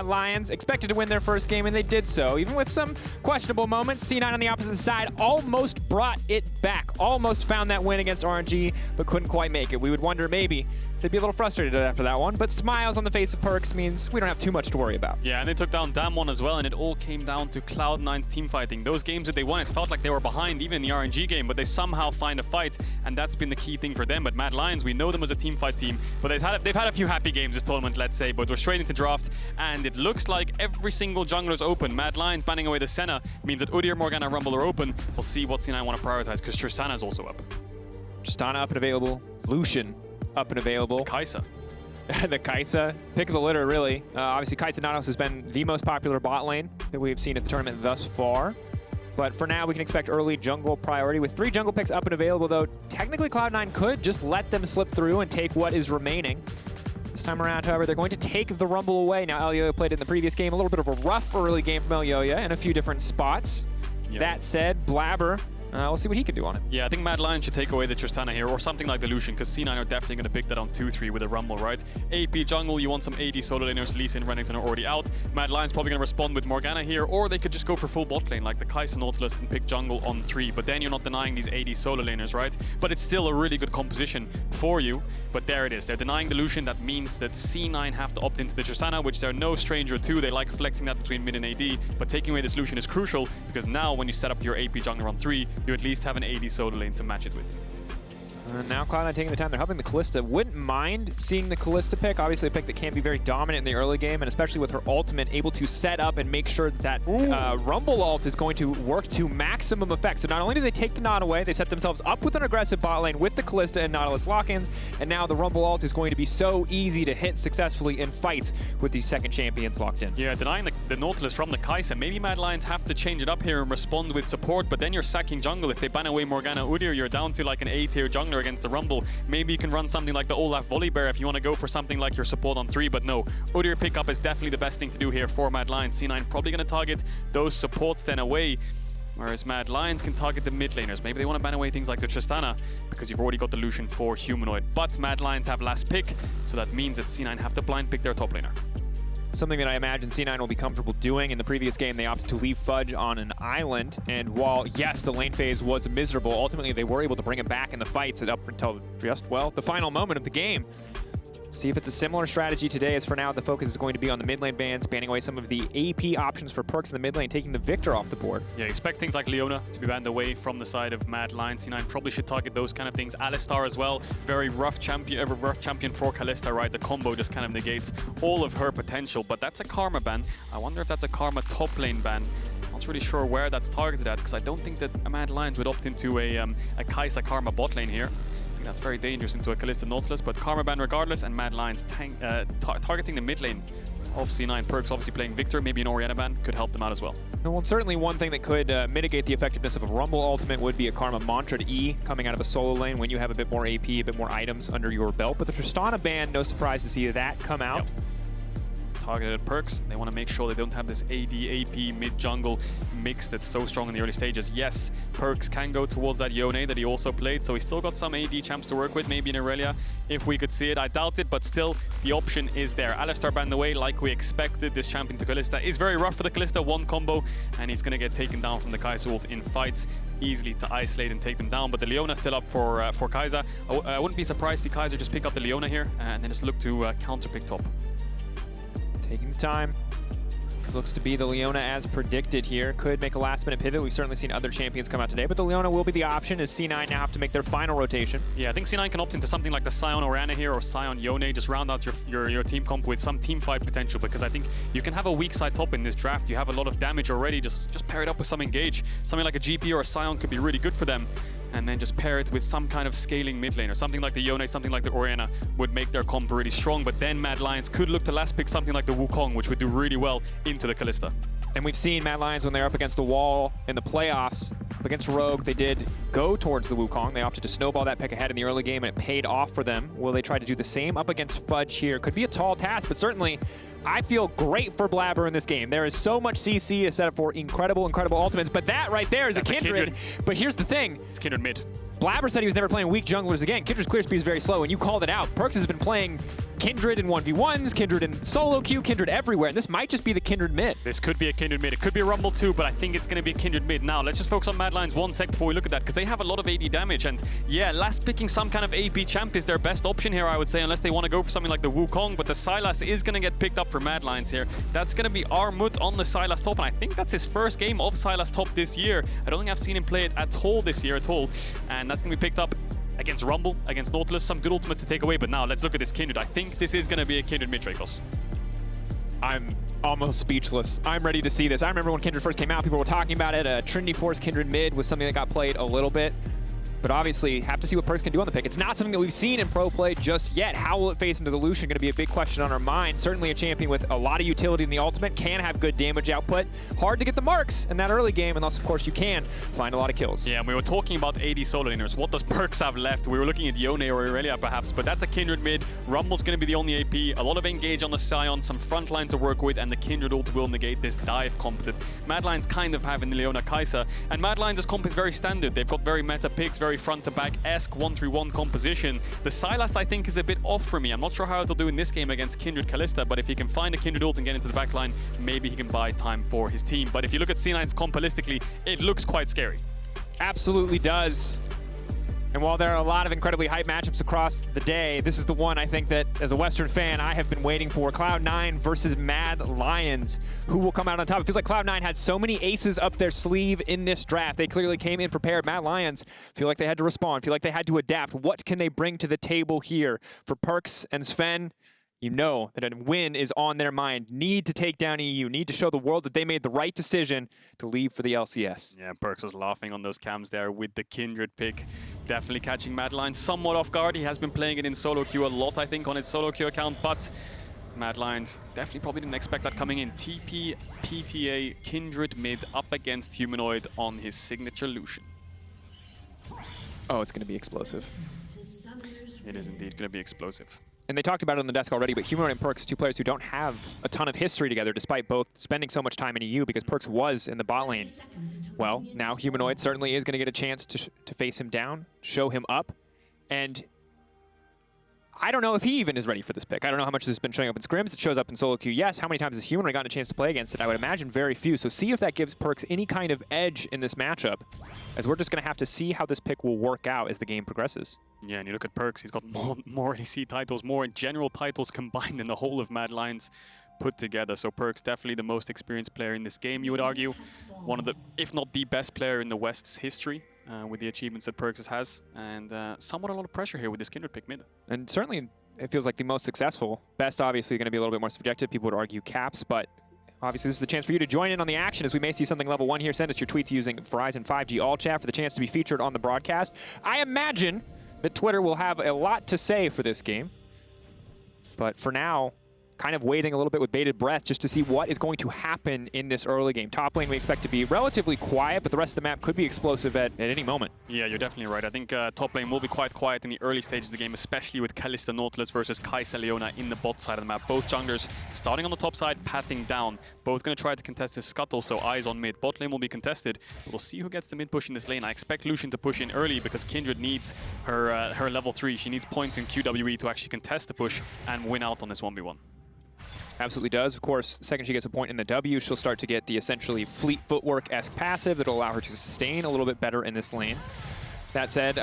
Lions expected to win their first game, and they did so. Even with some questionable moments, C9 on the opposite side almost brought it back. Almost found that win against RNG, but couldn't quite make it. We would wonder maybe they'd be a little frustrated after that one, but smiles on the face of Perks means we don't have too much to worry about. Yeah, and they took down Damwon as well, and it all came down to Cloud9's team fighting. Those games that they won, it felt like they were behind even in the RNG game, but they somehow find a fight, and that's been the key thing for them. But Mad Lions, we know them as a team fight team, but they've had a few happy games this tournament, let's say, but we're straight into draft, and it looks like every single jungler is open. Mad Lions banning away the Senna means that Udyr, Morgana, Rumble are open. We'll see what C9 want to prioritize, because Tristana is also up. Tristana up and available, Lucian up and available. Kaisa. The Kaisa, pick of the litter, really. Obviously, Kaisa Nanos has been the most popular bot lane that we've seen at the tournament thus far. But for now, we can expect early jungle priority. With 3 jungle picks up and available, though, technically Cloud9 could just let them slip through and take what is remaining. This time around, however, they're going to take the Rumble away. Now, Elyoya played in the previous game. A little bit of a rough early game from Elyoya in a few different spots. Yep. That said, Blabber, we'll see what he can do on it. Yeah, I think Mad Lion should take away the Tristana here, or something like the Lucian, because C9 are definitely going to pick that on 2-3 with a Rumble, right? AP jungle, you want some AD solo laners. Lee Sin, Renekton are already out. Mad Lion's probably going to respond with Morgana here, or they could just go for full bot lane, like the Kaisa Nautilus, and pick jungle on 3. But then you're not denying these AD solo laners, right? But it's still a really good composition for you. But there it is. They're denying the Lucian. That means that C9 have to opt into the Tristana, which they're no stranger to. They like flexing that between mid and AD. But taking away this Lucian is crucial, because now when you set up your AP jungler on 3, you at least have an AD solo lane to match it with. Now Cloud9 taking the time. They're helping the Kalista. Wouldn't mind seeing the Kalista pick. Obviously a pick that can be very dominant in the early game, and especially with her ultimate able to set up and make sure that Rumble ult is going to work to maximum effect. So not only do they take the Nod away, they set themselves up with an aggressive bot lane with the Kalista and Nautilus lock-ins, and now the Rumble ult is going to be so easy to hit successfully in fights with these second champions locked in. Yeah, denying the Nautilus from the Kaisa. Maybe Mad Lions have to change it up here and respond with support, but then you're sacking jungle. If they ban away Morgana Udyr, you're down to like an A-tier jungler against the Rumble. Maybe you can run something like the Olaf Volibear if you want to go for something like your support on 3, but no. Udyr pickup is definitely the best thing to do here for Mad Lions. C9 probably going to target those supports then away, whereas Mad Lions can target the mid laners. Maybe they want to ban away things like the Tristana, because you've already got the Lucian for Humanoid. But Mad Lions have last pick, so that means that C9 have to blind pick their top laner. Something that I imagine C9 will be comfortable doing. In the previous game, they opted to leave Fudge on an island, and while, yes, the lane phase was miserable, ultimately they were able to bring him back in the fights up until just, well, the final moment of the game. See if it's a similar strategy today, as for now the focus is going to be on the mid lane bans, banning away some of the AP options for Perks in the mid lane, taking the Victor off the board. Yeah, expect things like Leona to be banned away from the side of Mad Lions. C9 probably should target those kind of things. Alistar as well, very rough champion for Kalista, right? The combo just kind of negates all of her potential, but that's a Karma ban. I wonder if that's a Karma top lane ban. Not really sure where that's targeted at, because I don't think that Mad Lions would opt into a Kaisa Karma bot lane here. I think that's very dangerous into a Kalista Nautilus, but Karma ban regardless, and Mad Lions targeting the mid lane of C9. Perks obviously playing Victor, maybe an Orianna ban could help them out as well. Well, certainly one thing that could mitigate the effectiveness of a Rumble ultimate would be a Karma Mantra to E coming out of a solo lane when you have a bit more AP, a bit more items under your belt. But the Tristana ban, no surprise to see that come out. Yep. Targeted Perks, they want to make sure they don't have this AD, AP, mid-jungle mix that's so strong in the early stages. Yes, Perks can go towards that Yone that he also played, so he's still got some AD champs to work with, maybe in Aurelia, if we could see it. I doubt it, but still, the option is there. Alistar banned away like we expected. This champion to Kalista is very rough for the Kalista, one combo, and he's going to get taken down from the Kaisa ult in fights, easily to isolate and take them down. But the Leona still up for Kaisa. I wouldn't be surprised to see Kaisa just pick up the Leona here, and then just look to counter-pick top. Taking the time. Looks to be the Leona as predicted here. Could make a last-minute pivot. We've certainly seen other champions come out today, but the Leona will be the option as C9 now have to make their final rotation. Yeah, I think C9 can opt into something like the Sion Orianna here or Sion Yone. Just round out your team comp with some team fight potential, because I think you can have a weak side top in this draft. You have a lot of damage already. Just pair it up with some engage. Something like a GP or a Sion could be really good for them. And then just pair it with some kind of scaling mid lane, or something like the Yone, something like the Orianna would make their comp really strong. But then Mad Lions could look to last pick something like the Wukong, which would do really well into the Kalista. And we've seen Mad Lions when they're up against the wall in the playoffs, up against Rogue, they did go towards the Wukong. They opted to snowball that pick ahead in the early game, and it paid off for them. Will they try to do the same up against Fudge here? Could be a tall task, but certainly I feel great for Blabber in this game. There is so much CC to set up for incredible, incredible ultimates, but that right there is a Kindred. But here's the thing. It's Kindred mid. Blabber said he was never playing weak junglers again. Kindred's clear speed is very slow, and you called it out. Perks has been playing Kindred in 1v1s, Kindred in solo queue, Kindred everywhere, and this might just be the Kindred mid. This could be a Kindred mid. It could be a Rumble too, but I think it's going to be a Kindred mid. Now, let's just focus on Mad Lions 1 sec before we look at that, because they have a lot of AD damage, and yeah, last picking some kind of AP champ is their best option here, I would say, unless they want to go for something like the Wukong, but the Sylas is going to get picked up for Mad Lions here. That's going to be Armut on the Sylas top, and I think that's his first game of Sylas top this year. I don't think I've seen him play it at all this year at all, and that's going to be picked up against Rumble, against Nautilus. Some good ultimates to take away, but now let's look at this Kindred. I think this is going to be a Kindred mid, Dracos. I'm almost speechless. I'm ready to see this. I remember when Kindred first came out, people were talking about it. Trinity Force Kindred mid was something that got played a little bit. But obviously, have to see what Perkz can do on the pick. It's not something that we've seen in pro play just yet. How will it face into the Lucian? Going to be a big question on our mind. Certainly a champion with a lot of utility in the ultimate, can have good damage output. Hard to get the marks in that early game, unless, of course, you can find a lot of kills. Yeah, and we were talking about AD solo laners. What does Perkz have left? We were looking at Yone or Irelia, perhaps, but that's a Kindred mid. Rumble's going to be the only AP. A lot of engage on the Sion, some front line to work with, and the Kindred ult will negate this dive comp that Mad Lions kind of have in the Leona Kai'Sa. And Mad Lions' comp is very standard. They've got very meta picks, very front to back. 1-3-1 composition. The Sylas, I think, is a bit off for me. I'm not sure how it'll do in this game against Kindred Kalista, but if he can find a Kindred ult and get into the backline, maybe he can buy time for his team. But if you look at C9's comp holistically, it looks quite scary. Absolutely does. And while there are a lot of incredibly hype matchups across the day, this is the one I think that, as a Western fan, I have been waiting for. Cloud9 versus Mad Lions. Who will come out on top? It feels like Cloud9 had so many aces up their sleeve in this draft. They clearly came in prepared. Mad Lions feel like they had to respond, feel like they had to adapt. What can they bring to the table here? For Perkz and Sven, you know that a win is on their mind. Need to take down EU. Need to show the world that they made the right decision to leave for the LCS. Yeah, Perkz was laughing on those cams there with the Kindred pick. Definitely catching Mad Lions somewhat off guard. He has been playing it in solo queue a lot, I think, on his solo queue account, but Mad Lions definitely probably didn't expect that coming in. TP, PTA, Kindred mid up against Humanoid on his signature Lucian. Oh, it's going to be explosive. It is indeed going to be explosive. And they talked about it on the desk already, but Humanoid and Perkz, two players who don't have a ton of history together, despite both spending so much time in EU, because Perkz was in the bot lane. Well, now Humanoid certainly is going to get a chance to face him down, show him up, and I don't know if he even is ready for this pick. I don't know how much this has been showing up in scrims. It shows up in solo queue, yes. How many times has Humanoid gotten a chance to play against it? I would imagine very few. So see if that gives Perkz any kind of edge in this matchup, as we're just going to have to see how this pick will work out as the game progresses. Yeah, and you look at Perkz, he's got more AC titles, more general titles combined than the whole of Mad Lions put together. So Perkz definitely the most experienced player in this game, you would argue. One of the, if not the best player in the West's history with the achievements that Perkz has. And somewhat a lot of pressure here with this Kindred pick mid. And certainly it feels like the most successful. Best obviously going to be a little bit more subjective. People would argue Caps, but obviously this is the chance for you to join in on the action as we may see something level 1 here. Send us your tweets using Verizon 5G All Chat for the chance to be featured on the broadcast. I imagine that Twitter will have a lot to say for this game. But for now, kind of waiting a little bit with bated breath just to see what is going to happen in this early game. Top lane we expect to be relatively quiet, but the rest of the map could be explosive at any moment. Yeah, you're definitely right. I think top lane will be quite quiet in the early stages of the game, especially with Kalista Nautilus versus Kai'Sa Leona in the bot side of the map. Both junglers starting on the top side, pathing down. Both going to try to contest this scuttle, so eyes on mid. Bot lane will be contested. We'll see who gets the mid push in this lane. I expect Lucian to push in early because Kindred needs her level 3. She needs points in QWE to actually contest the push and win out on this 1v1. Absolutely does. Of course, the second she gets a point in the W, she'll start to get the essentially fleet footwork-esque passive that'll allow her to sustain a little bit better in this lane. That said,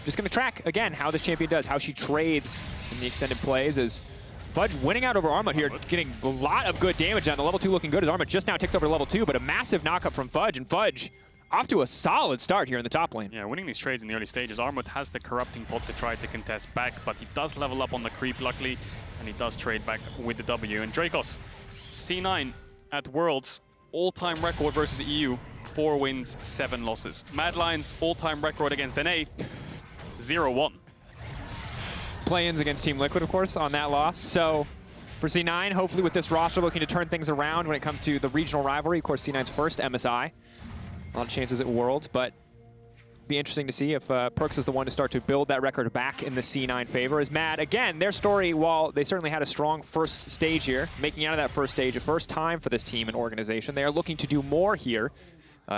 just going to track, again, how this champion does, how she trades in the extended plays as Fudge winning out over Armut here, getting a lot of good damage on the level 2 looking good as Armut just now takes over to level 2, but a massive knockup from Fudge, and Fudge off to a solid start here in the top lane. Yeah, winning these trades in the early stages. Armut has the corrupting pot to try to contest back, but he does level up on the creep, luckily, and he does trade back with the W. And Dracos, C9 at Worlds, all-time record versus EU, 4 wins, 7 losses. Mad Lions, all-time record against NA, 0-1. Play-ins against Team Liquid, of course, on that loss. So for C9, hopefully with this roster looking to turn things around when it comes to the regional rivalry. Of course, C9's first MSI. A lot of chances at Worlds, but be interesting to see if Perkz is the one to start to build that record back in the C9 favor. As Mad, again, their story, while they certainly had a strong first stage here, making out of that first stage, a first time for this team and organization, they are looking to do more here.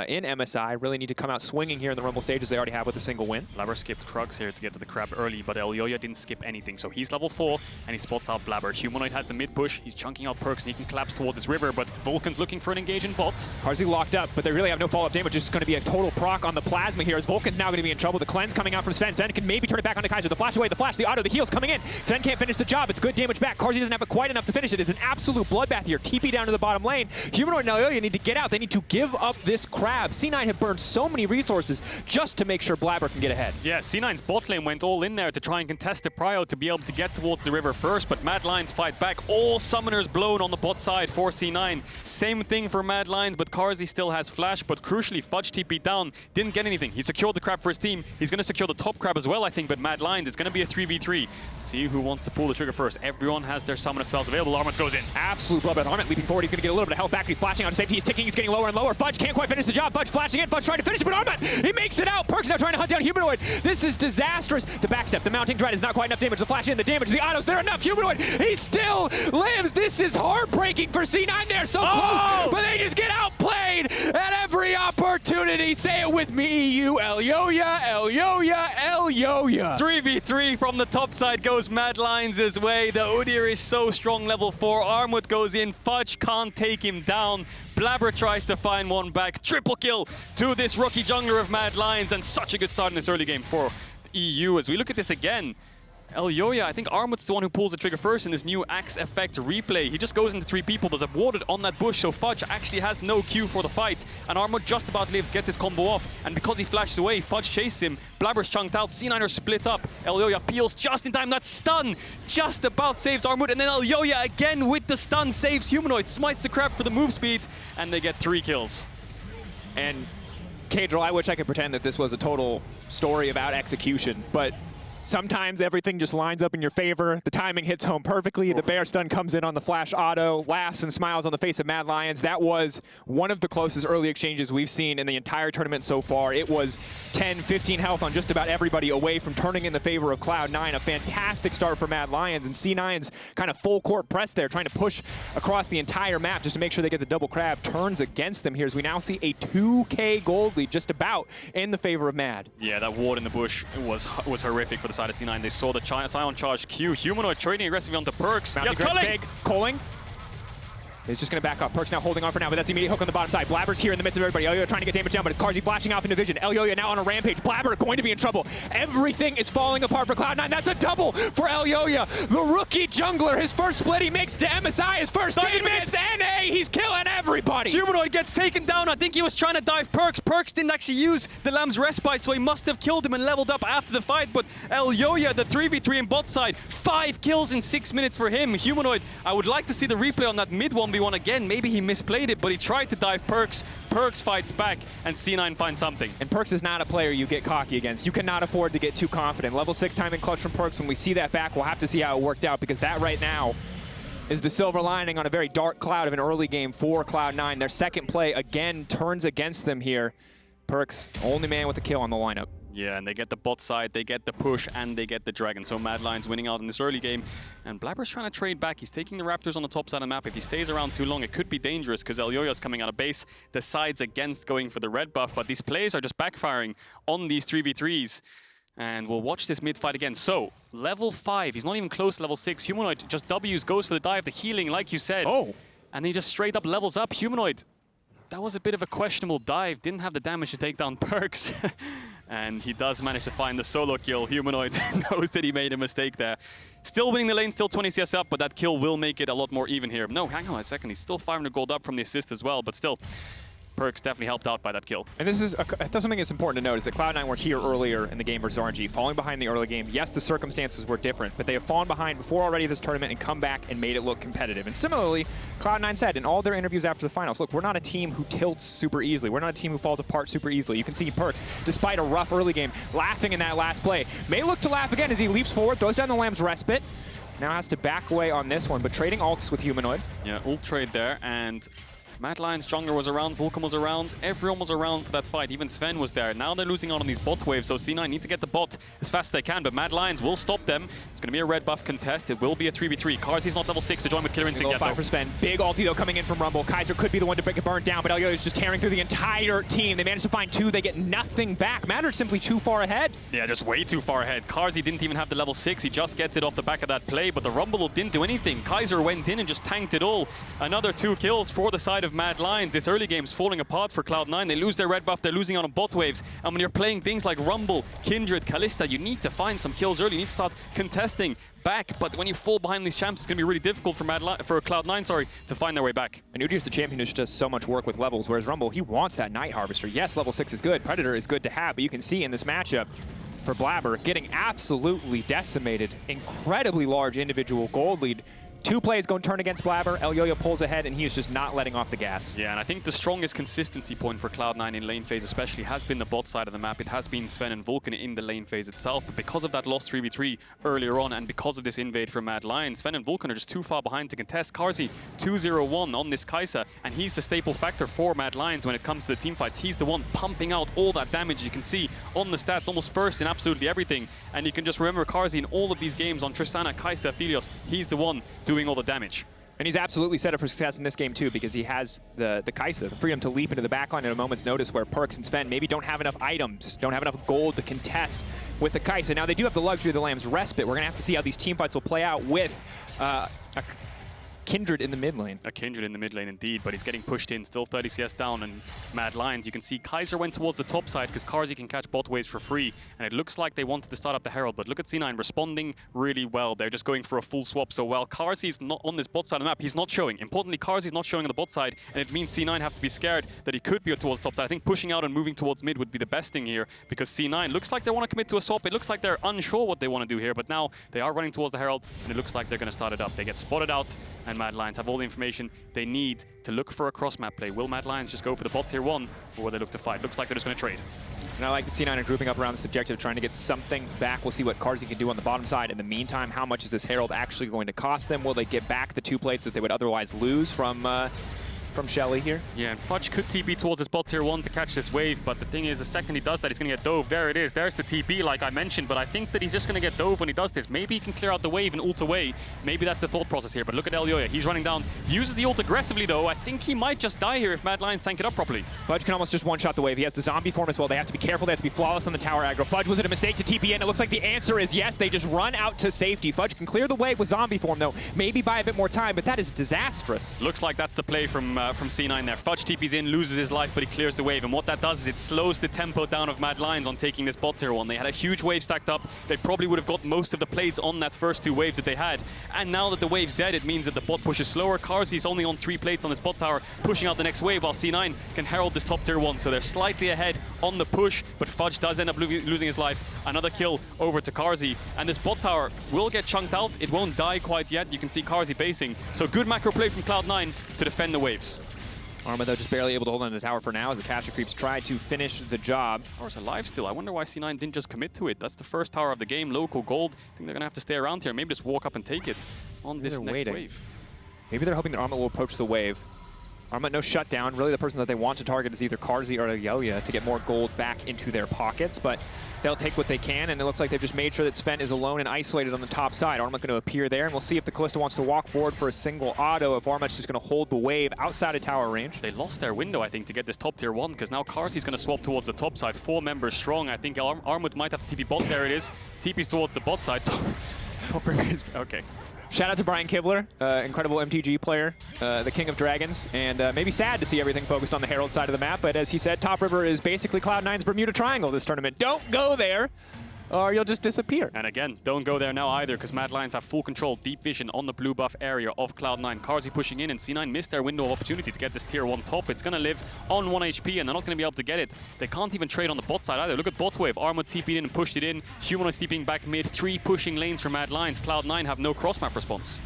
in MSI. Really need to come out swinging here in the Rumble stages. They already have with a single win. Blabber skipped Krugs here to get to the crab early, but Elyoya didn't skip anything. So he's level 4, and he spots out Blabber. Humanoid has the mid push. He's chunking out Perks, and he can collapse towards this river, but Vulcan's looking for an engage in bot. Carzzy locked up, but they really have no follow-up damage. It's going to be a total proc on the Plasma here, as Vulcan's now going to be in trouble. The cleanse coming out from Sven. Sven can maybe turn it back on the Kaiser. The flash away, the flash, the auto, the heals coming in. Sven can't finish the job. It's good damage back. Carzzy doesn't have quite enough to finish it. It's an absolute bloodbath here. TP down to the bottom lane. Humanoid and Elyoya need to get out. They need to give up this crab. C9 have burned so many resources just to make sure Blabber can get ahead. Yeah, C9's bot lane went all in there to try and contest the prio to be able to get towards the river first, but Mad Lions fight back. All summoners blown on the bot side for C9. Same thing for Mad Lions, but Carzzy still has flash, but crucially Fudge TP down, didn't get anything. He secured the crab for his team. He's going to secure the top crab as well, I think, but Mad Lions, it's going to be a 3v3. See who wants to pull the trigger first. Everyone has their summoner spells available. Armut goes in. Absolute bloodbath. Armut leaping forward. He's going to get a little bit of health back. He's flashing out to safety. He's ticking. He's getting lower and lower. Fudge can't quite finish the job. Fudge flashing in. Fudge trying to finish it, but Armut, he makes it out. Perks now trying to hunt down Humanoid. This is disastrous. The backstep, the mounting dread is not quite enough damage. The flash in, the damage, the autos, they're enough. Humanoid, he still lives. This is heartbreaking for C9. They're so close, but they just get outplayed at every opportunity. Say it with me, EU. Elyoya, Elyoya, Elyoya. 3v3 from the top side goes Mad Lions' way. The Udyr is so strong, level 4. Armut goes in. Fudge can't take him down. Blabber tries to find one back. Triple kill to this rookie jungler of Mad Lions, and such a good start in this early game for EU. As we look at this again, Elyoya, I think Armut's the one who pulls the trigger first in this new Axe effect replay. He just goes into 3 people, there's a warded on that bush, so Fudge actually has no Q for the fight, and Armut just about lives, gets his combo off, and because he flashes away, Fudge chases him, Blabber's chunked out, C9 are split up, Elyoya peels just in time, that stun just about saves Armut, and then Elyoya again with the stun saves Humanoid, smites the crab for the move speed, and they get 3 kills. And Kadril, I wish I could pretend that this was a total story about execution, but sometimes everything just lines up in your favor. The timing hits home perfectly. The bear stun comes in on the flash auto, laughs and smiles on the face of Mad Lions. That was one of the closest early exchanges we've seen in the entire tournament so far. It was 10, 15 health on just about everybody away from turning in the favor of Cloud9. A fantastic start for Mad Lions, and C9's kind of full court press there, trying to push across the entire map just to make sure they get the double crab, turns against them here as we now see a 2K gold lead just about in the favor of Mad. Yeah, that ward in the bush was horrific for the side of C9. They saw the Sion charge Q. Humanoid trading aggressively onto Perks. Yes, big. Calling. He's just going to back up. Perks now holding on for now, but that's the immediate hook on the bottom side. Blabber's here in the midst of everybody. Elyoya trying to get damage down, but it's Carzzy flashing off into vision. Elyoya now on a rampage. Blabber going to be in trouble. Everything is falling apart for Cloud9. That's a double for Elyoya. The rookie jungler, his first split he makes to MSI, his first game against NA. He's killing everybody. Humanoid gets taken down. I think he was trying to dive Perks. Perks didn't actually use the Lamb's respite, so he must have killed him and leveled up after the fight. But Elyoya, the 3v3 in bot side, 5 kills in 6 minutes for him. Humanoid, I would like to see the replay on that mid 1v1 again. Maybe he misplayed it, but he tried to dive Perks. Perks fights back, and C9 finds something. And Perks is not a player you get cocky against. You cannot afford to get too confident. Level 6 timing clutch from Perks. When we see that back, we'll have to see how it worked out, because that right now is the silver lining on a very dark cloud of an early game for Cloud9. Their second play again turns against them here. Perks, only man with a kill on the lineup. Yeah, and they get the bot side, they get the push, and they get the dragon. So Mad Lions winning out in this early game. And Blabber's trying to trade back. He's taking the Raptors on the top side of the map. If he stays around too long, it could be dangerous, because Elyoya's coming out of base. Decides against going for the red buff, but these plays are just backfiring on these 3v3s. And we'll watch this mid fight again. So, level 5, he's not even close to level 6. Humanoid just W's, goes for the dive, the healing, like you said. Oh! And he just straight up levels up. Humanoid, that was a bit of a questionable dive. Didn't have the damage to take down Perks. And he does manage to find the solo kill. Humanoid knows that he made a mistake there. Still winning the lane, still 20 CS up, but that kill will make it a lot more even here. No, hang on a second. He's still 500 gold up from the assist as well, but still, Perks definitely helped out by that kill. And this is something that's important to note is that Cloud9 were here earlier in the game versus RNG, falling behind in the early game. Yes, the circumstances were different, but they have fallen behind before already this tournament and come back and made it look competitive. And similarly, Cloud9 said in all their interviews after the finals, look, we're not a team who tilts super easily. We're not a team who falls apart super easily. You can see Perks, despite a rough early game, laughing in that last play. May look to laugh again as he leaps forward, throws down the Lamb's respite. Now has to back away on this one, but trading ults with Humanoid. Yeah, ult trade there, and Mad Lions jungler was around, Vulcan was around, everyone was around for that fight. Even Sven was there. Now they're losing out on these bot waves, so C9 need to get the bot as fast as they can, but Mad Lions will stop them. It's going to be a red buff contest. It will be a 3v3. Karzi's not level 6 to join with Killer Instinct yet, 5 for Sven. Big ulti, though, coming in from Rumble. Kaiser could be the one to break it burn down, but Elio is just tearing through the entire team. They managed to find 2. They get nothing back. Matter's simply too far ahead. Yeah, just way too far ahead. Karzi didn't even have the level 6. He just gets it off the back of that play, but the Rumble didn't do anything. Kaiser went in and just tanked it all. Another 2 kills for the side of Mad Lions. This early game's falling apart for Cloud9. They lose their red buff. They're losing out on bot waves. And when you're playing things like Rumble, Kindred, Kalista, you need to find some kills early. You need to start contesting back. But when you fall behind these champs, it's going to be really difficult for Cloud9, to find their way back. And Udir's the champion who just does so much work with levels, whereas Rumble, he wants that Night Harvester. Yes, level 6 is good. Predator is good to have, but you can see in this matchup, for Blabber, getting absolutely decimated. Incredibly large individual gold lead. 2 plays going to turn against Blabber. Elyoya pulls ahead, and he is just not letting off the gas. Yeah, and I think the strongest consistency point for Cloud9 in lane phase especially has been the bot side of the map. It has been Sven and Vulcan in the lane phase itself, but because of that lost 3v3 earlier on and because of this invade from Mad Lions, Sven and Vulcan are just too far behind to contest. Karzi 2-0-1 on this Kai'Sa, and he's the staple factor for Mad Lions when it comes to the team fights. He's the one pumping out all that damage. You can see on the stats, almost first in absolutely everything, and you can just remember Karzi in all of these games on Tristana, Kai'Sa, Aphelios. He's the one doing all the damage. And he's absolutely set up for success in this game too, because he has the Kai'Sa, the freedom to leap into the backline at a moment's notice, where Perkz and Sven maybe don't have enough items, don't have enough gold to contest with the Kai'Sa. Now they do have the luxury of the Lamb's Respite. We're going to have to see how these team fights will play out with a Kindred in the mid lane. A Kindred in the mid lane indeed, but he's getting pushed in, still 30 CS down, and Mad Lions, you can see Kaiser went towards the top side because Karzi can catch bot waves for free, and it looks like they wanted to start up the Herald, but look at C9 responding really well. They're just going for a full swap, so while Karzi's not on this bot side of the map, he's not showing. Importantly, Karzi's not showing on the bot side, and it means C9 have to be scared that he could be towards the top side. I think pushing out and moving towards mid would be the best thing here, because C9 looks like they want to commit to a swap. It looks like they're unsure what they want to do here, but now they are running towards the Herald, and it looks like they're going to start it up. They get spotted out, and Mad Lions have all the information they need to look for a cross-map play. Will Mad Lions just go for the bot tier 1, or will they look to fight? Looks like they're just going to trade. And I like that C9 are grouping up around this objective, trying to get something back. We'll see what Karzi can do on the bottom side. In the meantime, how much is this Herald actually going to cost them? Will they get back the 2 plates that they would otherwise lose from Shelly here? Yeah, and Fudge could TP towards his bot tier 1 to catch this wave, but the thing is, the second he does that, he's going to get dove. There it is. There's the TP, like I mentioned, but I think that he's just going to get dove when he does this. Maybe he can clear out the wave and ult away. Maybe that's the thought process here, but look at Elyoya. He's running down. He uses the ult aggressively, though. I think he might just die here if Mad Lions tank it up properly. Fudge can almost just one-shot the wave. He has the zombie form as well. They have to be careful. They have to be flawless on the tower aggro. Fudge, was it a mistake to TP in? It looks like the answer is yes. They just run out to safety. Fudge can clear the wave with zombie form, though. Maybe buy a bit more time, but that is disastrous. Looks like that's the play from C9 there. Fudge TP's in, loses his life, but he clears the wave. And what that does is it slows the tempo down of Mad Lions on taking this bot tier 1. They had a huge wave stacked up. They probably would have got most of the plates on that first 2 waves that they had. And now that the wave's dead, it means that the bot push is slower. Karzi's only on 3 plates on this bot tower, pushing out the next wave, while C9 can herald this top tier 1. So they're slightly ahead on the push, but Fudge does end up losing his life. Another kill over to Karzi. And this bot tower will get chunked out. It won't die quite yet. You can see Karzi basing. So good macro play from Cloud9 to defend the waves. Arma, though, just barely able to hold on to the tower for now as the capture creeps try to finish the job. Tower's alive still. I wonder why C9 didn't just commit to it. That's the first tower of the game, local gold. I think they're going to have to stay around here. Maybe just walk up and take it on this next wave. Maybe they're hoping that Arma will approach the wave. Arma, no shutdown. Really, the person that they want to target is either Karzi or Elyoya to get more gold back into their pockets, but they'll take what they can, and it looks like they've just made sure that Sven is alone and isolated on the top side. Arma going to appear there, and we'll see if the Kalista wants to walk forward for a single auto, if Arma's just going to hold the wave outside of tower range. They lost their window, I think, to get this top tier 1, because now Karzi's going to swap towards the top side. 4 members strong. I think Armut might have to TP bot. There it is. TP's towards the bot side. Top is okay. Shout out to Brian Kibler, incredible MTG player, the king of dragons, and maybe sad to see everything focused on the Herald side of the map, but as he said, Top River is basically Cloud9's Bermuda Triangle this tournament. Don't go there, or you'll just disappear. And again, don't go there now either, because Mad Lions have full control, deep vision on the blue buff area of Cloud9. Karzi pushing in, and C9 missed their window of opportunity to get this tier 1 top. It's going to live on 1 HP, and they're not going to be able to get it. They can't even trade on the bot side either. Look at bot wave. Armut TP'd in and pushed it in. Humanoid TPing back mid. 3 pushing lanes for Mad Lions. Cloud9 have no cross-map response.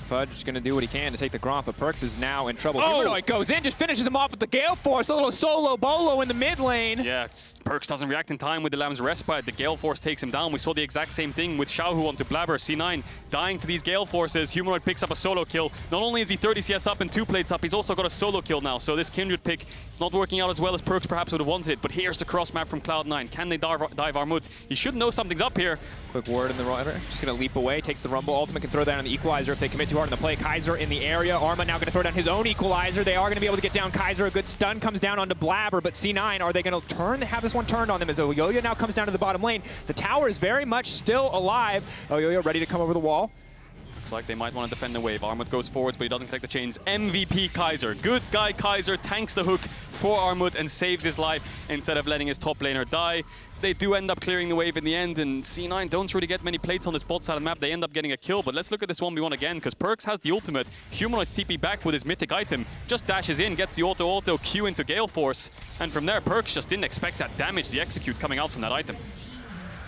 Fudge is going to do what he can to take the Gromp, but Perks is now in trouble. Humanoid goes in, just finishes him off with the Gale Force. A little solo bolo in the mid lane. Yeah, Perks doesn't react in time with the Lamb's Respite. The Gale Force takes him down. We saw the exact same thing with Xiaohu onto Blabber. C9 dying to these Gale Forces. Humanoid picks up a solo kill. Not only is he 30 CS up and 2 plates up, he's also got a solo kill now. So this Kindred pick is not working out as well as Perks perhaps would have wanted it. But here's the cross map from Cloud9. Can they dive Armut? He should know something's up here. Quick word in the rider. Just going to leap away, takes the Rumble. Ultimate can throw that on the Equalizer if they commit too hard in the play. Kaiser in the area. Arma now going to throw down his own Equalizer. They are going to be able to get down Kaiser. A good stun comes down onto Blabber, but C9, are they going to have this one turned on them as Oyoyo now comes down to the bottom lane. The tower is very much still alive. Oyoyo ready to come over the wall. Looks like they might want to defend the wave. Armut goes forwards, but he doesn't collect the chains. MVP Kaiser. Good guy Kaiser tanks the hook for Armut and saves his life instead of letting his top laner die. They do end up clearing the wave in the end, and C9 don't really get many plates on this bot side of the map. They end up getting a kill, but let's look at this 1v1 again, because Perks has the ultimate. Humanoid's TP back with his mythic item. Just dashes in, gets the auto Q into Gale Force, and from there, Perks just didn't expect that damage, the execute coming out from that item.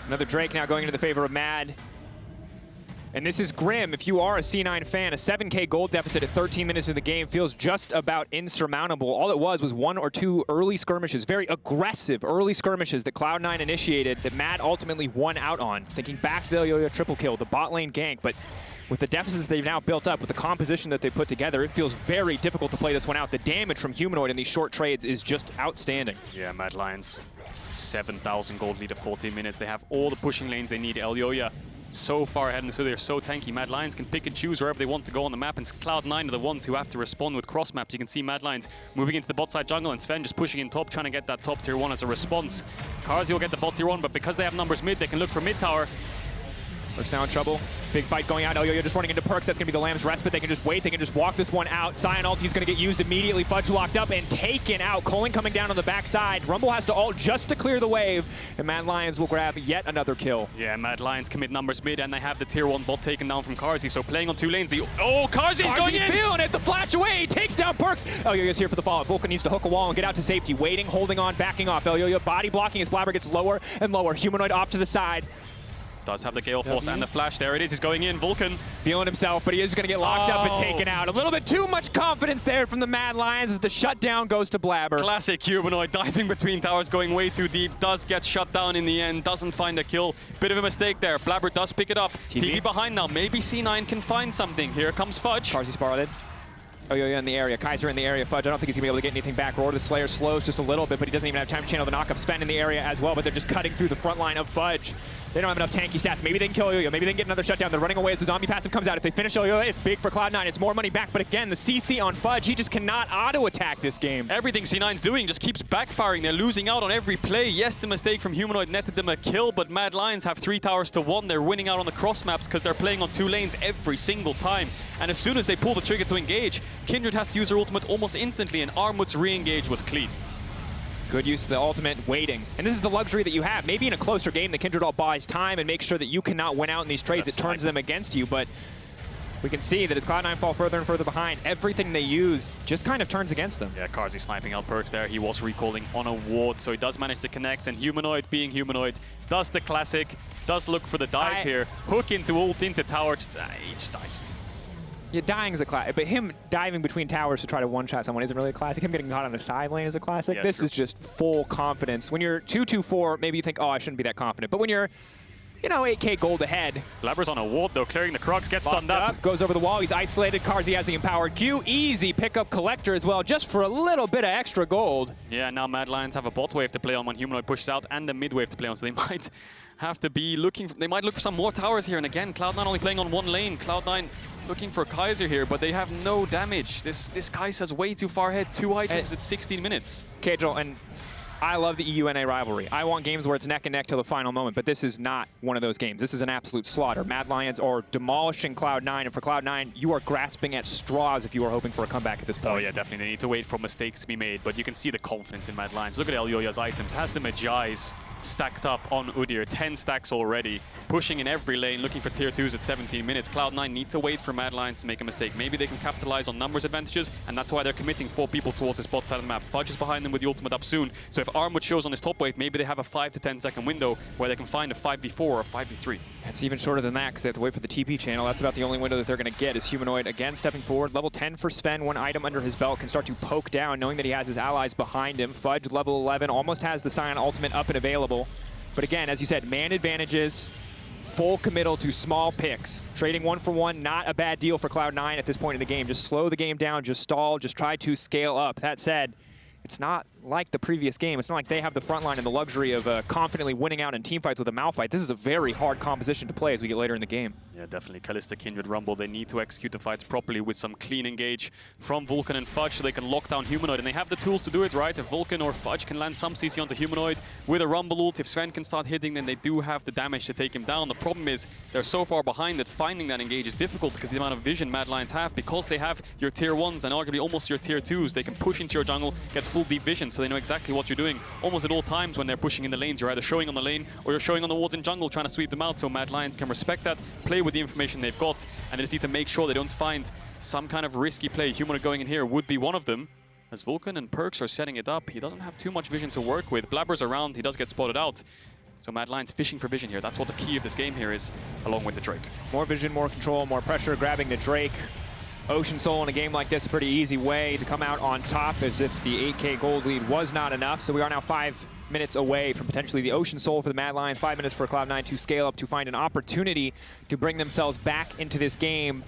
Another Drake now going into the favor of Mad. And this is grim. If you are a C9 fan, a 7k gold deficit at 13 minutes of the game feels just about insurmountable. All it was 1 or 2 early skirmishes, very aggressive early skirmishes that Cloud9 initiated that Mad ultimately won out on. Thinking back to the Oyoyo triple kill, the bot lane gank, but with the deficits they've now built up, with the composition that they put together, it feels very difficult to play this one out. The damage from Humanoid in these short trades is just outstanding. Yeah, Mad Lions, 7,000 gold lead at 14 minutes. They have all the pushing lanes they need. Elyoya so far ahead, and so they're so tanky. Mad Lions can pick and choose wherever they want to go on the map, and Cloud9 are the ones who have to respond with cross maps. You can see Mad Lions moving into the bot side jungle, and Sven just pushing in top, trying to get that top tier 1 as a response. Karzi will get the bot tier 1, but because they have numbers mid, they can look for mid tower. Perks now in trouble. Big fight going out. Oyoyo just running into Perks. That's going to be the Lamb's Respite. They can just wait. They can just walk this one out. Sion ulti is going to get used immediately. Fudge locked up and taken out. Colin coming down on the backside. Rumble has to ult just to clear the wave. And Mad Lions will grab yet another kill. Yeah, Mad Lions commit numbers mid, and they have the tier 1 bot taken down from Karzi. So playing on 2 lanes. Karzi's going in! Feeling it. The flash away. He takes down Perks. Elyoyo's here for the follow-up. Vulcan needs to hook a wall and get out to safety. Waiting, holding on, backing off. Elyoyo body blocking as Blabber gets lower and lower. Humanoid off to the side. Does have the Gale Force and the flash. There it is. He's going in. Vulcan feeling himself, but he is going to get locked up and taken out. A little bit too much confidence there from the Mad Lions as the shutdown goes to Blabber. Classic Humanoid diving between towers, going way too deep. Does get shut down in the end. Doesn't find a kill. Bit of a mistake there. Blabber does pick it up. TV behind now. Maybe C9 can find something. Here comes Fudge. Karzi spotted. Oyoyo in the area. Kaiser in the area. Fudge, I don't think he's going to be able to get anything back. Roar the Slayer slows just a little bit, but he doesn't even have time to channel the knockup. Sven in the area as well, but they're just cutting through the front line of Fudge. They don't have enough tanky stats. Maybe they can kill Oyoyo. Maybe they can get another shutdown. They're running away as the zombie passive comes out. If they finish Oyoyo, it's big for Cloud9. It's more money back, but again, the CC on Fudge, he just cannot auto-attack this game. Everything C9's doing just keeps backfiring. They're losing out on every play. Yes, the mistake from Humanoid netted them a kill, but Mad Lions have 3 towers to 1. They're winning out on the cross maps because they're playing on 2 lanes every single time. And as soon as they pull the trigger to engage, Kindred has to use her ultimate almost instantly, and Armut's re-engage was clean. Good use of the ultimate, waiting. And this is the luxury that you have. Maybe in a closer game, the Kindred ult buys time and makes sure that you cannot win out in these trades. It turns them against you, but we can see that as Cloud9 fall further and further behind, everything they use just kind of turns against them. Yeah, Karzi sniping out Perks there. He was recalling on a ward, so he does manage to connect, and Humanoid, being Humanoid, does the classic, does look for the dive here. Hook into ult, into tower, he just dies. Yeah, dying is a classic, but him diving between towers to try to one-shot someone isn't really a classic. Him getting caught on the side lane is a classic. Yeah, this is just full confidence. When you're 2-2-4, maybe you think, oh, I shouldn't be that confident. But when you're, you know, 8k gold ahead. Blabber's on a ward, though, clearing the Crux, gets stunned up. Goes over the wall, he's isolated. Karzi has the empowered Q. Easy pickup Collector as well, just for a little bit of extra gold. Yeah, now Mad Lions have a bot wave to play on when Humanoid pushes out, and a mid wave to play on, so they might have to be looking, they might look for some more towers here. And again, Cloud9 only playing on 1 lane. Cloud9 looking for Kaiser here, but they have no damage. This Kaiser's way too far ahead. 2 items at 16 minutes. Joel, and I love the EUNA rivalry. I want games where it's neck and neck till the final moment, but this is not one of those games. This is an absolute slaughter. Mad Lions are demolishing Cloud9, and for Cloud9, you are grasping at straws if you are hoping for a comeback at this point. Oh yeah, definitely. They need to wait for mistakes to be made, but you can see the confidence in Mad Lions. Look at Elyoya's items. Has the Magi's. stacked up on Udyr. 10 stacks already. Pushing in every lane, looking for tier 2s at 17 minutes. Cloud9 need to wait for Mad Lions to make a mistake. Maybe they can capitalize on numbers advantages, and that's why they're committing 4 people towards this bot side of the map. Fudge is behind them with the ultimate up soon. So if Armwood shows on his top wave, maybe they have a 5 to 10 second window where they can find a 5v4 or a 5v3. It's even shorter than that because they have to wait for the TP channel. That's about the only window that they're going to get. Is Humanoid again stepping forward. Level 10 for Sven. 1 item under his belt, can start to poke down, knowing that he has his allies behind him. Fudge, level 11, almost has the Scion ultimate up and available. But again, as you said, man advantages, full committal to small picks. Trading 1 for 1, not a bad deal for Cloud9 at this point in the game. Just slow the game down, just stall, just try to scale up. That said, it's not like the previous game. It's not like they have the front line and the luxury of confidently winning out in teamfights with a Malphite. This is a very hard composition to play as we get later in the game. Yeah, definitely. Kalista, Kindred, Rumble, they need to execute the fights properly with some clean engage from Vulcan and Fudge so they can lock down Humanoid. And they have the tools to do it, right? If Vulcan or Fudge can land some CC onto Humanoid with a Rumble ult, if Sven can start hitting, then they do have the damage to take him down. The problem is they're so far behind that finding that engage is difficult because the amount of vision Mad Lions have, because they have your tier 1s and arguably almost your tier 2s, they can push into your jungle, get full deep vision, so they know exactly what you're doing almost at all times when they're pushing in the lanes. You're either showing on the lane or you're showing on the wards in jungle trying to sweep them out, so Mad Lions can respect that, play with the information they've got, and they just need to make sure they don't find some kind of risky play. Humanoid going in here would be one of them. As Vulcan and Perks are setting it up, he doesn't have too much vision to work with. Blabber's around, he does get spotted out. So Mad Lions fishing for vision here. That's what the key of this game here is, along with the Drake. More vision, more control, more pressure, grabbing the Drake. Ocean Soul in a game like this, a pretty easy way to come out on top, as if the 8K gold lead was not enough. So we are now 5 minutes away from potentially the Ocean Soul for the Mad Lions. 5 minutes for Cloud9 to scale up to find an opportunity to bring themselves back into this game.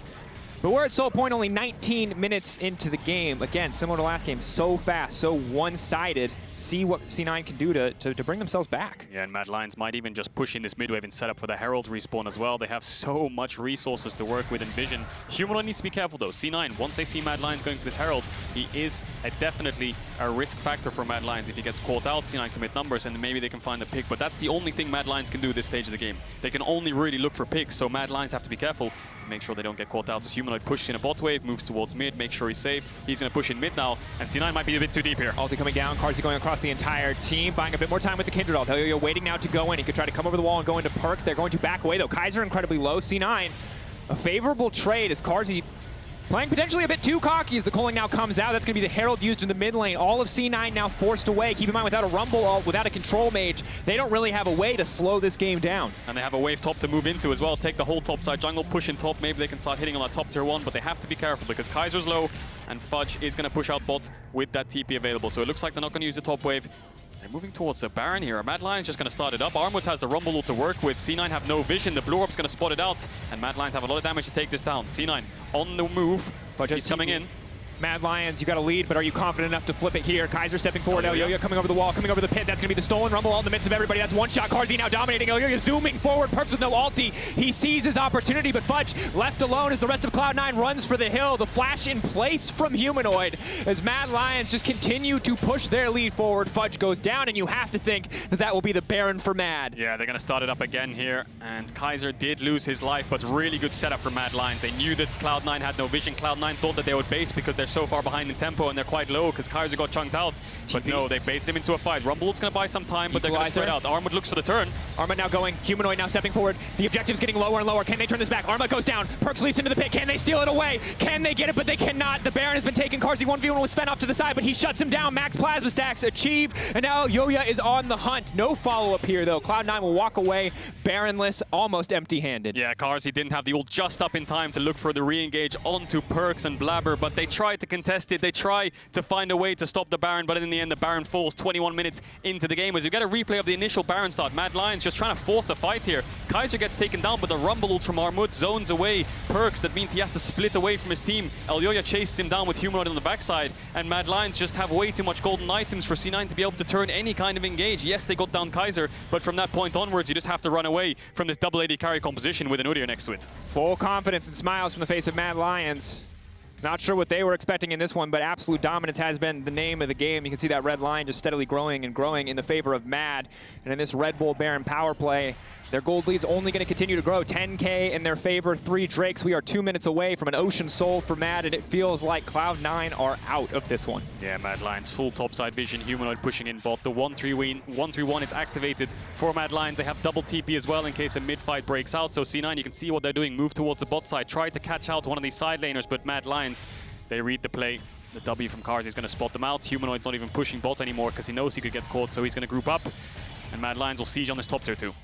But we're at Soul Point only 19 minutes into the game. Again, similar to last game, so fast, so one-sided. See what C9 can do to bring themselves back. Yeah, and Mad Lions might even just push in this mid wave and set up for the Herald respawn as well. They have so much resources to work with in vision. Humanoid needs to be careful though. C9, once they see Mad Lions going for this Herald, he is definitely a risk factor for Mad Lions. If he gets caught out, C9 commit numbers and maybe they can find a pick. But that's the only thing Mad Lions can do at this stage of the game. They can only really look for picks, so Mad Lions have to be careful to make sure they don't get caught out. So Humanoid pushes in a bot wave, moves towards mid, make sure he's safe. He's going to push in mid now, and C9 might be a bit too deep here. Ulti coming down, Carzzy going across the entire team, buying a bit more time with the Kindred ult. Elyoya waiting now to go in. He could try to come over the wall and go into Perks. They're going to back away though. Kaiser incredibly low. C9, a favorable trade as Carzzy playing potentially a bit too cocky as the culling now comes out. That's going to be the Herald used in the mid lane. All of C9 now forced away. Keep in mind, without a Rumble ult, without a control mage, they don't really have a way to slow this game down. And they have a wave top to move into as well. Take the whole top side jungle, push in top. Maybe they can start hitting on that top tier 1, but they have to be careful because Kaiser's low and Fudge is going to push out bot with that TP available. So it looks like they're not going to use the top wave. They're moving towards the Baron here. Mad Lions just going to start it up. Armwood has the Rumble ult to work with. C9 have no vision. The Blue Orb's going to spot it out. And Mad Lions have a lot of damage to take this down. C9 on the move. But he's coming in. Mad Lions, you got a lead, but are you confident enough to flip it here? Kaiser stepping forward. Elyoya coming over the wall, coming over the pit. That's going to be the stolen Rumble all in the midst of everybody. That's one shot. Carzzy now dominating. Elyoya zooming forward. Perks with no ulti. He sees his opportunity, but Fudge left alone as the rest of Cloud9 runs for the hill. The flash in place from Humanoid as Mad Lions just continue to push their lead forward. Fudge goes down, and you have to think that that will be the Baron for Mad. Yeah, they're going to start it up again here, and Kaiser did lose his life, but really good setup for Mad Lions. They knew that Cloud9 had no vision. Cloud9 thought that they would base because they're so far behind in tempo and they're quite low because Kaiser got chunked out. But no, they baited him into a fight. Rumble's going to buy some time, but they're going to spread out. Armwood looks for the turn. Arma now going. Humanoid now stepping forward. The objective's getting lower and lower. Can they turn this back? Arma goes down. Perks leaps into the pit. Can they steal it away? Can they get it? But they cannot. The Baron has been taken. Carzzy 1v1 was fed off to the side, but he shuts him down. Max plasma stacks achieved, and now Elyoya is on the hunt. No follow-up here, though. Cloud9 will walk away Baronless, almost empty-handed. Yeah, Carzzy didn't have the ult just up in time to look for the re-engage onto Perks and Blabber, but they tried to contest it. They try to find a way to stop the Baron, but in the end, the Baron falls 21 minutes into the game. As you get a replay of the initial Baron start, Mad Lions just trying to force a fight here. Kaiser gets taken down, but the Rumble ult from Armwood zones away Perks. That means he has to split away from his team. Elyoya chases him down with Humanoid on the backside, and Mad Lions just have way too much golden items for C9 to be able to turn any kind of engage. Yes, they got down Kaiser, but from that point onwards, you just have to run away from this double AD carry composition with an Udyr next to it. Full confidence and smiles from the face of Mad Lions. Not sure what they were expecting in this one, but absolute dominance has been the name of the game. You can see that red line just steadily growing and growing in the favor of Mad. And in this Red Bull Baron power play, their gold lead's only going to continue to grow. 10K in their favor, 3 Drakes. We are 2 minutes away from an Ocean Soul for Mad, and it feels like Cloud9 are out of this one. Yeah, Mad Lions, full topside vision, Humanoid pushing in bot. The 1-3-1 is activated for Mad Lions. They have double TP as well in case a mid-fight breaks out. So C9, you can see what they're doing. Move towards the bot side, try to catch out one of these side laners, but Mad Lions, they read the play. The W from Karzi is going to spot them out. Humanoid's not even pushing bot anymore because he knows he could get caught, so he's going to group up. And Mad Lions will siege on this top tier too.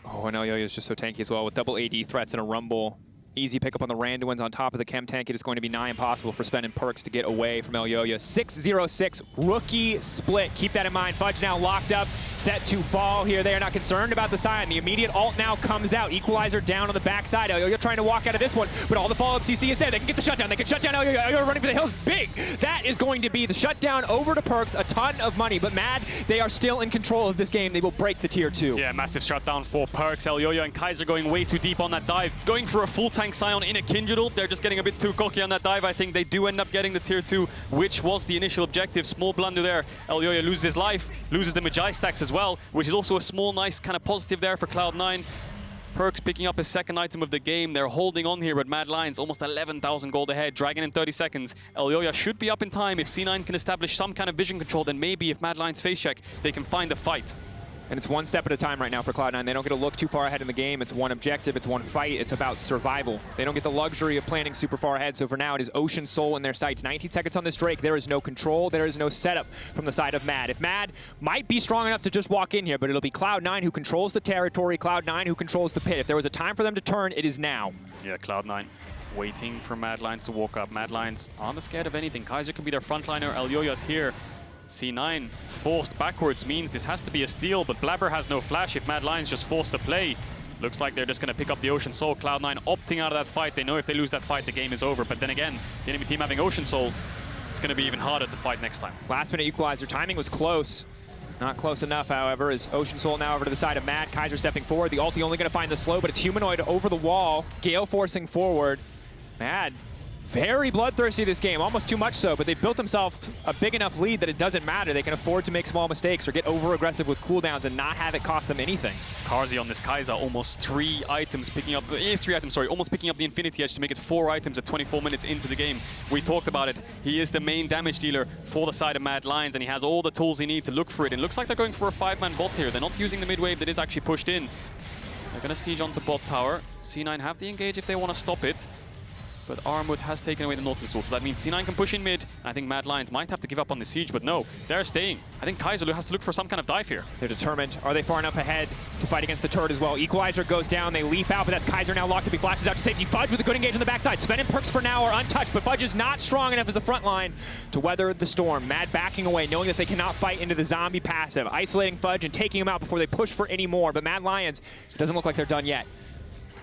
Oh, and Elyoya is just so tanky as well with double AD threats and a Rumble. Easy pickup on the Randuins on top of the Chem Tank. It is going to be nigh impossible for Sven and Perks to get away from Elyoya. 6-0-6 rookie split. Keep that in mind. Fudge now locked up, set to fall here. They are not concerned about the sign. The immediate ult now comes out. Equalizer down on the backside. Elyoya trying to walk out of this one, but all the follow-up CC is there. They can get the shutdown. They can shut down Elyoya. Elyoya running for the hills. Big. That is going to be the shutdown over to Perks. A ton of money, but Mad, they are still in control of this game. They will break the tier 2. Yeah, massive shutdown for Perks. Elyoya and Kaiser going way too deep on that dive. Going for a full tank Scion in a Kindred ult. They're just getting a bit too cocky on that dive. I think they do end up getting the tier 2, which was the initial objective. Small blunder there. Elyoya loses his life, loses the Magi stacks as well, which is also a small, nice kind of positive there for Cloud9. Perks picking up his second item of the game. They're holding on here, but Mad Lions almost 11,000 gold ahead. Dragon in 30 seconds. Elyoya should be up in time. If C9 can establish some kind of vision control, then maybe if Mad Lions face check, they can find a fight. And it's one step at a time right now for Cloud9. They don't get to look too far ahead in the game. It's one objective, it's one fight, it's about survival. They don't get the luxury of planning super far ahead, so for now it is Ocean Soul in their sights. 19 seconds on this Drake, there is no control, there is no setup from the side of Mad. If Mad might be strong enough to just walk in here, but it'll be Cloud9 who controls the territory, Cloud9 who controls the pit. If there was a time for them to turn, it is now. Yeah, Cloud9 waiting for Mad Lions to walk up. Mad Lions aren't scared of anything. Kaiser can be their frontliner, Elyoya's here. C9 forced backwards means this has to be a steal, but Blabber has no flash if Mad Lions just forced to play. Looks like they're just going to pick up the Ocean Soul. Cloud9 opting out of that fight. They know if they lose that fight, the game is over. But then again, the enemy team having Ocean Soul, it's going to be even harder to fight next time. Last minute equalizer. Timing was close. Not close enough, however, is Ocean Soul now over to the side of Mad. Kaiser stepping forward. The ulti only going to find the slow, but it's Humanoid over the wall. Gale forcing forward. Mad very bloodthirsty this game, almost too much so, but they've built themselves a big enough lead that it doesn't matter. They can afford to make small mistakes or get over-aggressive with cooldowns and not have it cost them anything. Karzi on this Kaiser, almost 3 items, almost picking up the Infinity Edge to make it 4 items at 24 minutes into the game. We talked about it. He is the main damage dealer for the side of Mad Lions, and he has all the tools he needs to look for it. And it looks like they're going for a 5-man bot here. They're not using the mid-wave that is actually pushed in. They're going to siege onto bot tower. C9 have the engage if they want to stop it. But Armwood has taken away the Nautilus Sword, so that means C9 can push in mid. I think Mad Lions might have to give up on the siege, but no, they're staying. I think Kaiser has to look for some kind of dive here. They're determined. Are they far enough ahead to fight against the turret as well? Equalizer goes down, they leap out, but that's Kaiser now locked up. He flashes out to safety. Fudge with a good engage on the backside. Sven and Perks for now are untouched, but Fudge is not strong enough as a front line to weather the storm. Mad backing away, knowing that they cannot fight into the zombie passive, isolating Fudge and taking him out before they push for any more. But Mad Lions, it doesn't look like they're done yet.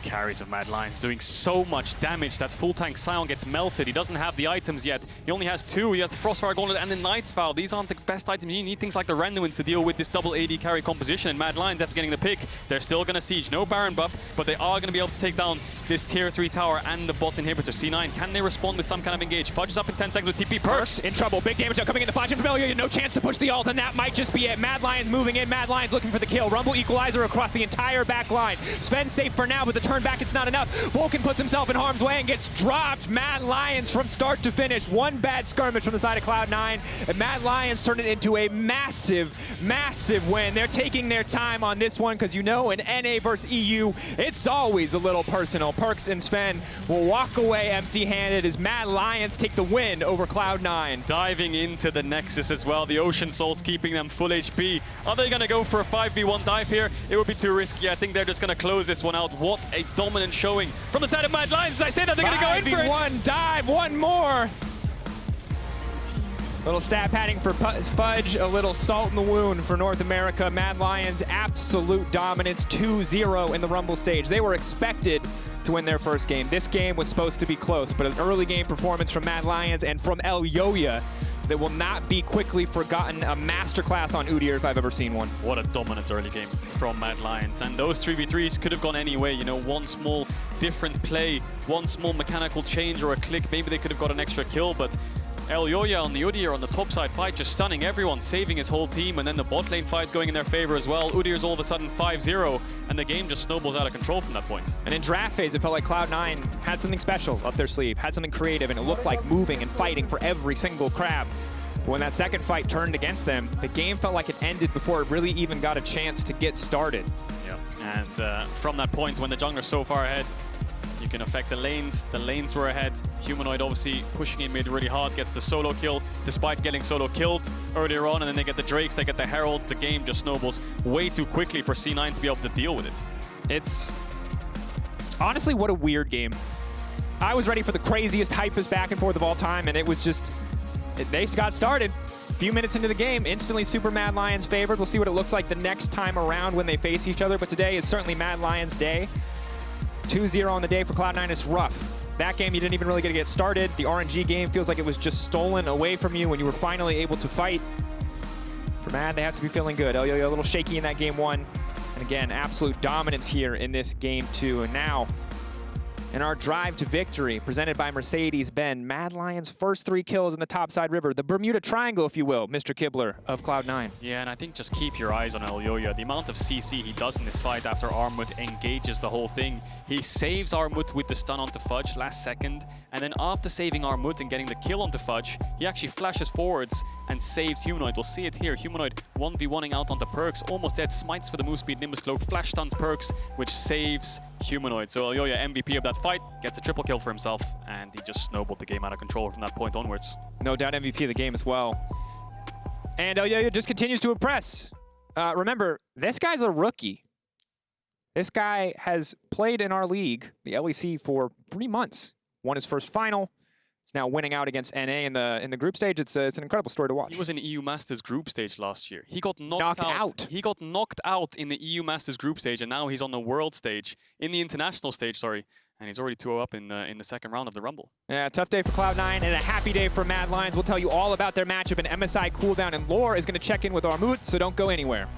Carries of Mad Lions doing so much damage that full tank Scion gets melted. He doesn't have the items yet. He only has 2. He has the Frostfire Gauntlet and the Knight's Vow. These aren't the best items. You need things like the Randuins to deal with this double AD carry composition. And Mad Lions, after getting the pick, they're still going to siege. No Baron buff, but they are going to be able to take down this tier 3 tower and the bot inhibitor. C9, can they respond with some kind of engage? Fudge is up in 10 seconds with TP. Perks in trouble. Big damage now coming into Fudge and Familiar. No chance to push the ult, and that might just be it. Mad Lions moving in. Mad Lions looking for the kill. Rumble Equalizer across the entire back line. Sven safe for now, but the turn back, it's not enough. Vulcan puts himself in harm's way and gets dropped. Mad Lions from start to finish. One bad skirmish from the side of Cloud9, and Mad Lions turn it into a massive, massive win. They're taking their time on this one because, you know, in NA versus EU, it's always a little personal. Perks and Sven will walk away empty-handed as Mad Lions take the win over Cloud9. Diving into the Nexus as well. The Ocean Soul's keeping them full HP. Are they going to go for a 5v1 dive here? It would be too risky. I think they're just going to close this one out. What a dominant showing from the side of Mad Lions. As I say that, they're going to go in for it. 5v1 dive, one more. Little stat padding for Fudge, a little salt in the wound for North America. Mad Lions, absolute dominance, 2-0 in the Rumble stage. They were expected to win their first game. This game was supposed to be close, but an early game performance from Mad Lions and from Elyoya that will not be quickly forgotten. A masterclass on Udyr if I've ever seen one. What a dominant early game from Mad Lions. And those 3v3s could have gone any way. You know, one small different play, one small mechanical change or a click, maybe they could have got an extra kill, but Elyoya on the Udyr on the top side fight, just stunning everyone, saving his whole team, and then the bot lane fight going in their favor as well. Udyr's all of a sudden 5-0, and the game just snowballs out of control from that point. And in draft phase, it felt like Cloud9 had something special up their sleeve, had something creative, and it looked like moving and fighting for every single crab. But when that second fight turned against them, the game felt like it ended before it really even got a chance to get started. Yeah, and from that point, when the jungler's so far ahead, you can affect the lanes. The lanes were ahead. Humanoid obviously pushing in mid really hard, gets the solo kill, despite getting solo killed earlier on, and then they get the Drakes, they get the Heralds. The game just snowballs way too quickly for C9 to be able to deal with it. It's honestly, what a weird game. I was ready for the craziest, hypest back and forth of all time, and it was just, they got started. A few minutes into the game, instantly Super Mad Lions favored. We'll see what it looks like the next time around when they face each other, but today is certainly Mad Lions day. 2-0 on the day for Cloud9 is rough. That game, you didn't even really get to get started. The RNG game feels like it was just stolen away from you when you were finally able to fight. For Mad, they have to be feeling good. Elyoya a little shaky in that game 1. And again, absolute dominance here in this game 2. And now, in our drive to victory, presented by Mercedes-Benz, Mad Lions' first 3 kills in the topside river. The Bermuda Triangle, if you will, Mr. Kibler of Cloud9. Yeah, and I think just keep your eyes on Elyoya. The amount of CC he does in this fight after Armut engages the whole thing. He saves Armut with the stun onto Fudge last second, and then after saving Armut and getting the kill onto Fudge, he actually flashes forwards and saves Humanoid. We'll see it here. Humanoid 1v1ing out onto Perks, almost dead, smites for the move speed, Nimbus Cloak, flash stuns Perks, which saves Humanoid. So Elyoya, MVP of that fight, gets a triple kill for himself, and he just snowballed the game out of control from that point onwards. No doubt MVP of the game as well. And Elyoya just continues to impress. Remember, this guy's a rookie. This guy has played in our league, the LEC, for 3 months. Won his first final. He's now winning out against NA in the group stage. It's an incredible story to watch. He was in EU Masters group stage last year. He got knocked out. He got knocked out in the EU Masters group stage, and now he's on the world stage, in the international stage, sorry. And he's already 2-0 up in the second round of the Rumble. Yeah, tough day for Cloud9 and a happy day for Mad Lions. We'll tell you all about their matchup and MSI cooldown, and Lore is going to check in with Armut, so don't go anywhere.